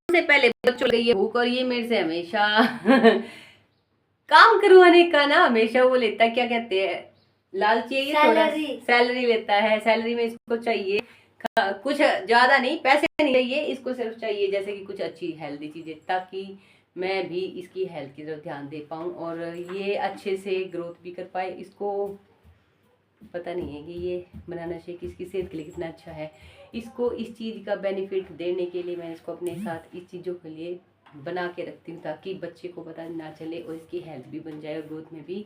से पहले बच्चों गई है भूख और ये मेरे से हमेशा काम करवाने का ना हमेशा वो लेता है, क्या कहते हैं, लालची है ये, थोड़ा सैलरी लेता है। सैलरी में इसको चाहिए कुछ ज्यादा नहीं, पैसे नहीं चाहिए इसको, सिर्फ चाहिए जैसे कि कुछ अच्छी हेल्दी चीजें, ताकि मैं भी इसकी हेल्थ की तरफ ध्यान दे पाऊँ और ये अच्छे से ग्रोथ भी कर पाए। इसको पता नहीं है कि ये बनाना शेक इसकी सेहत के लिए कितना अच्छा है। इसको इस चीज़ का बेनिफिट देने के लिए मैं इसको अपने साथ इस चीज़ों के लिए बना के रखती हूँ, ताकि बच्चे को पता ना चले और इसकी हेल्थ भी बन जाए और ग्रोथ में भी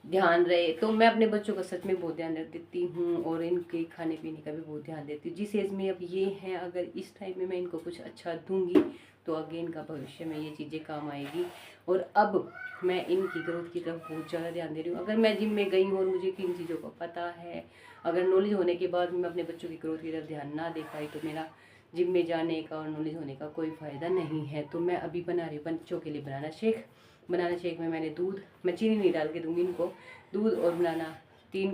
ध्यान रहे। तो मैं अपने बच्चों का सच में बहुत ध्यान रख देती हूँ और इनके खाने पीने का भी बहुत ध्यान देती हूँ। जिस एज में अब ये हैं, अगर इस टाइम में मैं इनको कुछ अच्छा दूंगी तो आगे इनका भविष्य में ये चीज़ें काम आएगी। और अब मैं इनकी ग्रोथ की तरफ बहुत ज़्यादा ध्यान दे रही हूँ। अगर मैं जिम में गई हूँ और मुझे किन चीज़ों का पता है, अगर नॉलेज होने के बाद मैं अपने बच्चों की ग्रोथ की तरफ ध्यान ना दे पाई, तो मेरा जिम में जाने का और नॉलेज होने का कोई फ़ायदा नहीं है। तो मैं अभी बना रही हूँ बच्चों के लिए बनाना शेक। बनाना शेक में मैंने दूध, मैं चीनी नहीं डाल के दूंगी इनको, दूध और बनाना तीन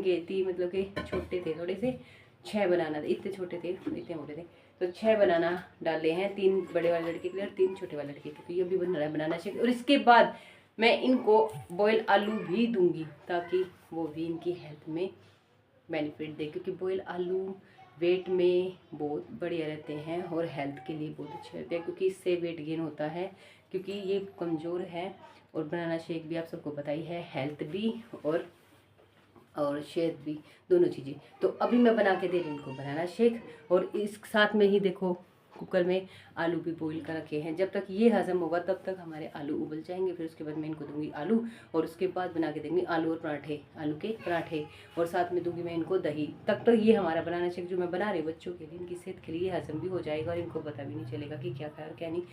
मतलब कि छोटे थे थोड़े से, 6 बनाना, इतने छोटे थे इतने मोटे थे, तो 6 बनाना डाले हैं, 3 बड़े वाले लड़के के लिए और 3 छोटे वाले लड़के के लिए। तो ये भी बन रहा है बनाना शेक। और इसके बाद मैं इनको बॉयल आलू भी दूंगी, ताकि वो भी इनकी हेल्थ में बेनिफिट दे, क्योंकि बॉयल आलू वेट में बहुत बढ़िया रहते हैं और हेल्थ के लिए बहुत अच्छे रहते हैं, क्योंकि इससे वेट गेन होता है, क्योंकि ये कमज़ोर है। और बनाना शेक भी आप सबको पता ही है, हेल्थ भी और सेहत भी, दोनों चीज़ें। तो अभी मैं बना के दे रही हूँ इनको बनाना शेक, और इस साथ में ही देखो कुकर में आलू भी बॉईल कर रखे हैं। जब तक ये हजम होगा तब तक हमारे आलू उबल जाएंगे। फिर उसके बाद मैं इनको दूंगी आलू, और उसके बाद बना के देंगी आलू और पराठे, आलू के पराठे, और साथ में दूंगी मैं इनको दही। तब तक ये हमारा बनाना शेक जो मैं बना रही हूँ बच्चों के लिए, इनकी सेहत के लिए हजम भी हो जाएगा और इनको पता भी नहीं चलेगा कि क्या खाया और क्या नहीं।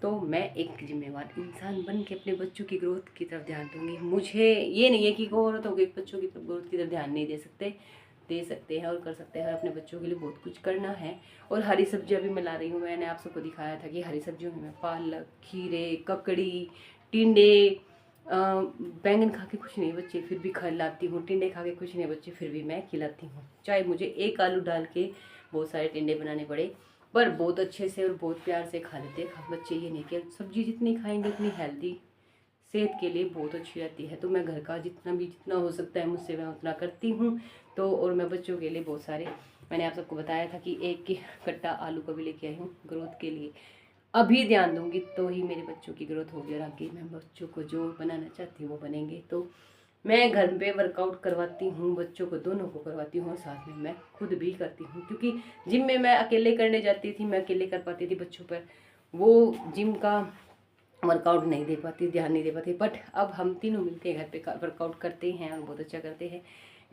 तो मैं एक जिम्मेवार इंसान बन के अपने बच्चों की ग्रोथ की तरफ ध्यान दूंगी। मुझे ये नहीं है कि को औरत हो गई बच्चों की ग्रोथ की तरफ ध्यान नहीं दे सकते हैं और कर सकते हैं। अपने बच्चों के लिए बहुत कुछ करना है। और हरी सब्जियां भी मैं ला रही हूँ। मैंने आप सबको दिखाया था कि हरी सब्जियों में मैं पालक, खीरे, ककड़ी, टिंडे, बैंगन खा के खुश नहीं बच्चे फिर भी खिलाती हूँ, टिंडे खा के खुश नहीं बच्चे फिर भी मैं खिलाती हूँ। चाहे मुझे एक आलू डाल के बहुत सारे टिंडे बनाने पड़े, पर बहुत अच्छे से और बहुत प्यार से खा लेते हैं बच्चे। ये नहीं कि सब्जी जितनी खाएंगे उतनी हेल्दी, सेहत के लिए बहुत अच्छी रहती है। तो मैं घर का जितना हो सकता है मुझसे मैं उतना करती हूँ। तो और मैं बच्चों के लिए बहुत सारे, मैंने आप सबको बताया था कि एक कट्टा आलू का भी लेके आई हूँ ग्रोथ के लिए। अभी ध्यान दूंगी तो ही मेरे बच्चों की ग्रोथ होगी, और आगे मैं बच्चों को जो बनाना चाहती हूँ वो बनेंगे। तो मैं घर पे वर्कआउट करवाती हूँ, बच्चों को दोनों को करवाती हूँ, और साथ में मैं खुद भी करती हूँ, क्योंकि जिम में मैं अकेले करने जाती थी, मैं अकेले कर पाती थी बच्चों पर, वो जिम का वर्कआउट नहीं दे पाती, ध्यान नहीं दे पाती। बट अब हम तीनों मिलते हैं घर पे वर्कआउट करते हैं और बहुत अच्छा करते हैं।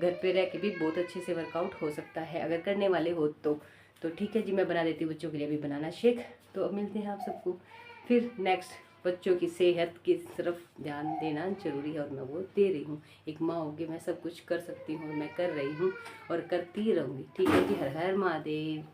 घर पे रह के भी बहुत अच्छे से वर्कआउट हो सकता है अगर करने वाले हो तो ठीक है जी, मैं बना देती हूँ बच्चों के लिए भी बनाना शेक। तो अब मिलते हैं आप सबको फिर नेक्स्ट। बच्चों की सेहत की तरफ ध्यान देना जरूरी है और मैं वो दे रही हूँ। एक माँ होकर मैं सब कुछ कर सकती हूँ, मैं कर रही हूँ और करती रहूँगी। ठीक है जी, हर हर महादेव।